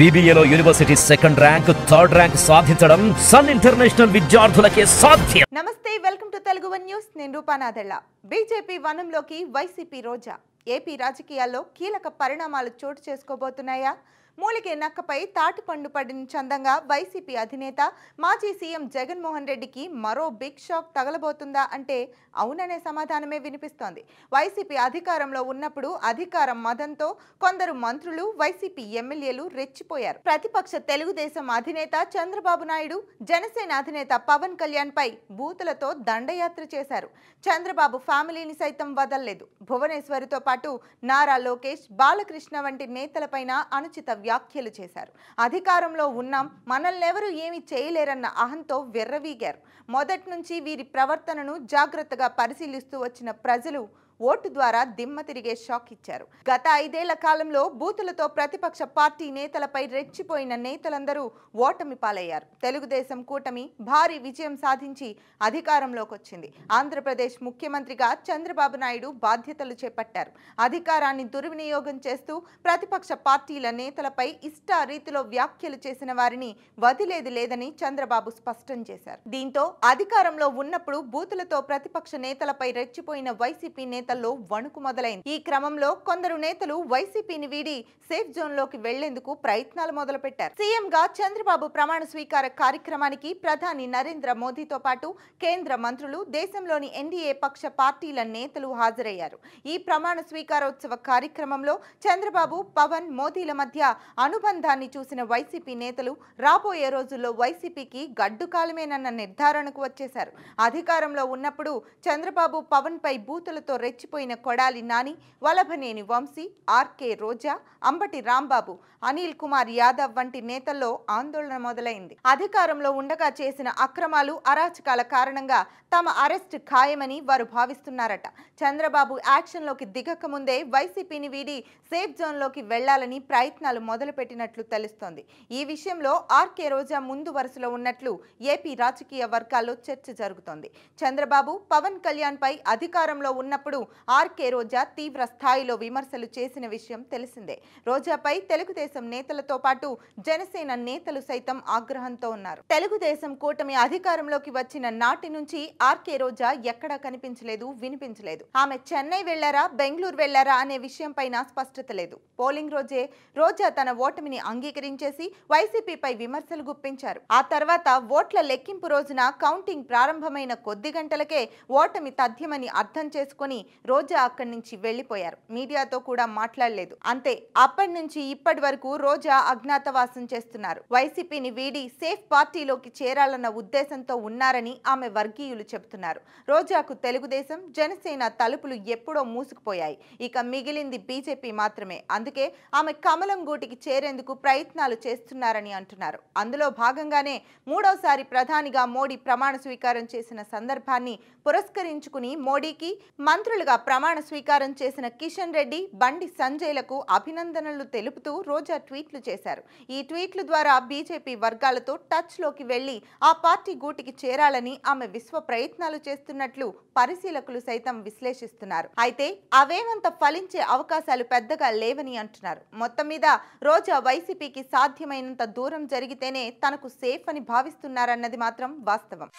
BBAలో university second rank, third rank సాధించడం Sun International విద్యార్థులకే సాధ్యం. నమస్తే, welcome to Telugu one news. నేను రూపానాథెళ్ళ. బీజేపీ వనంలోకి వైసీపీ రోజా. ఏపీ రాజకీయాల్లో కీలక పరిణామాలు చోటు చేసుకోబోతున్నాయా? మూలిగే నక్కపై తాటిపండు పడిన చందంగా వైసీపీ అధినేత మాజీ సీఎం జగన్మోహన్ రెడ్డికి మరో బిగ్ షాక్ తగలబోతుందా అంటే అవుననే సమాధానమే వినిపిస్తోంది. వైసీపీ అధికారంలో ఉన్నప్పుడు అధికార మదంతో కొందరు మంత్రులు, వైసీపీ ఎమ్మెల్యేలు రెచ్చిపోయారు. ప్రతిపక్ష తెలుగుదేశం అధినేత చంద్రబాబు నాయుడు, జనసేన అధినేత పవన్ కళ్యాణ్ పై బూతులతో దండయాత్ర చేశారు. చంద్రబాబు ఫ్యామిలీని సైతం వదల్లేదు. భువనేశ్వరితో పాటు నారా లోకేష్, బాలకృష్ణ వంటి నేతలపైన అనుచిత వ్యాఖ్యలు చేశారు. అధికారంలో ఉన్నాం, మనల్నెవరూ ఏమీ చేయలేరన్న అహంతో వెర్రవీగారు. మొదటి నుంచి వీరి ప్రవర్తనను జాగ్రత్తగా పరిశీలిస్తూ వచ్చిన ప్రజలు ఓటు ద్వారా దిమ్మ తిరిగే షాక్ ఇచ్చారు. గత 5 ఏళ్ల కాలంలో బూతులతో ప్రతిపక్ష పార్టీ నేతలపై రెచ్చిపోయిన నేతలందరూ ఓటమి పాలయ్యారు. తెలుగుదేశం కూటమి భారీ విజయం సాధించి అధికారంలోకి వచ్చింది. ఆంధ్రప్రదేశ్ ముఖ్యమంత్రిగా చంద్రబాబు నాయుడు బాధ్యతలు చేపట్టారు. అధికారాన్ని దుర్వినియోగం చేస్తూ ప్రతిపక్ష పార్టీల నేతలపై ఇష్టారీతిలో వ్యాఖ్యలు చేసిన వారిని వదిలేది లేదని చంద్రబాబు స్పష్టం చేశారు. దీంతో అధికారంలో ఉన్నప్పుడు బూతులతో ప్రతిపక్ష నేతలపై రెచ్చిపోయిన వైసీపీ నేతల్లో వణుకు మొదలైంది. ఈ క్రమంలో కొందరు నేతలు వైసీపీని వీడి సేఫ్ జోన్ లోకి వెళ్లేందుకు ప్రయత్నాలు మొదలుపెట్టారు. సీఎం గా చంద్రబాబు ప్రమాణ స్వీకార కార్యక్రమానికి ప్రధాని నరేంద్ర మోదీతో పాటు కేంద్ర మంత్రులు, దేశంలోని ఎన్డీఏ పక్ష పార్టీల నేతలు హాజరయ్యారు. ఈ ప్రమాణ స్వీకారోత్సవ కార్యక్రమంలో చంద్రబాబు, పవన్, మోదీల మధ్య అనుబంధాన్ని చూసిన వైసీపీ నేతలు రాబోయే రోజుల్లో వైసీపీకి గడ్డుకాలమేనన్న నిర్ధారణకు వచ్చేశారు. అధికారంలో ఉన్నప్పుడు చంద్రబాబు, పవన్ పై బూతులతో రెచ్చిపోయిన కొడాలి నాని, వలభనేని వంశీ, ఆర్కే రోజా, అంబటి రాంబాబు, అనిల్ కుమార్ యాదవ్ వంటి నేతల్లో ఆందోళన మొదలైంది. అధికారంలో ఉండగా చేసిన అక్రమాలు, అరాచకాల కారణంగా తమ అరెస్ట్ ఖాయమని వారు భావిస్తున్నారట. చంద్రబాబు యాక్షన్లోకి దిగక ముందే వైసీపీని వీడి సేఫ్ జోన్లోకి వెళ్లాలని ప్రయత్నాలు మొదలుపెట్టినట్లు తెలుస్తోంది. ఈ విషయంలో ఆర్కే రోజా ముందు వరుసలో ఉన్నట్లు ఏపీ రాజకీయ వర్గాల్లో చర్చ జరుగుతోంది. చంద్రబాబు, పవన్ కళ్యాణ్ పై అధికారంలో ఉన్నప్పుడు ఆర్కే రోజా తీవ్ర స్థాయిలో విమర్శలు చేసిన విషయం తెలిసిందే. రోజాపై తెలుగుదేశం నేతలతో పాటు జనసేన నేతలు సైతం ఆగ్రహంతో ఉన్నారు. తెలుగుదేశం కూటమి అధికారంలోకి వచ్చిన నాటి నుంచి ఆర్కే రోజా ఎక్కడా కనిపించలేదు, వినిపించలేదు. ఆమె చెన్నై వెళ్లారా, బెంగళూరు వెళ్లారా అనే విషయం పైన స్పష్టత లేదు. పోలింగ్ రోజే రోజా తన ఓటమిని అంగీకరించేసి వైసీపీపై విమర్శలు గుప్పించారు. ఆ తర్వాత ఓట్ల లెక్కింపు రోజున కౌంటింగ్ ప్రారంభమైన కొద్ది గంటలకే ఓటమి తథ్యమని అర్థం చేసుకుని రోజా అక్కడి నుంచి వెళ్లిపోయారు. మీడియాతో కూడా మాట్లాడలేదు. అంతే, అప్పటి నుంచి ఇప్పటి వరకు రోజా అజ్ఞాతవాసం చేస్తున్నారు. వైసీపీని వీడి సేఫ్ పార్టీలోకి చేరాలన్న ఉద్దేశంతో ఉన్నారని ఆమె వర్గీయులు చెబుతున్నారు. రోజాకు తెలుగుదేశం, జనసేన తలుపులు ఎప్పుడో మూసుకుపోయాయి. ఇక మిగిలింది బీజేపీ మాత్రమే. అందుకే ఆమె కమలం గూటికి చేరేందుకు ప్రయత్నాలు చేస్తున్నారని అంటున్నారు. అందులో భాగంగానే మూడోసారి ప్రధానిగా మోడీ ప్రమాణ స్వీకారం చేసిన సందర్భాన్ని పురస్కరించుకుని మోడీకి మంత్రులుగా ప్రమాణ స్వీకారం చేసిన కిషన్ రెడ్డి, బండి సంజయ్లకు అభినందనలు తెలుపుతూ రోజా ట్వీట్లు చేశారు. ఈ ట్వీట్ల ద్వారా బీజేపీ వర్గాలతో టచ్ లోకి వెళ్లి ఆ పార్టీ గూటికి చేరాలని ఆమె విశ్వ ప్రయత్నాలు చేస్తున్నట్లు పరిశీలకులు సైతం విశ్లేషిస్తున్నారు. అయితే అవేమంత ఫలించే అవకాశాలు పెద్దగా లేవని అంటున్నారు. మొత్తం మీద రోజా వైసీపీకి సాధ్యమైనంత దూరం జరిగితేనే తనకు సేఫ్ అని భావిస్తున్నారన్నది మాత్రం వాస్తవం.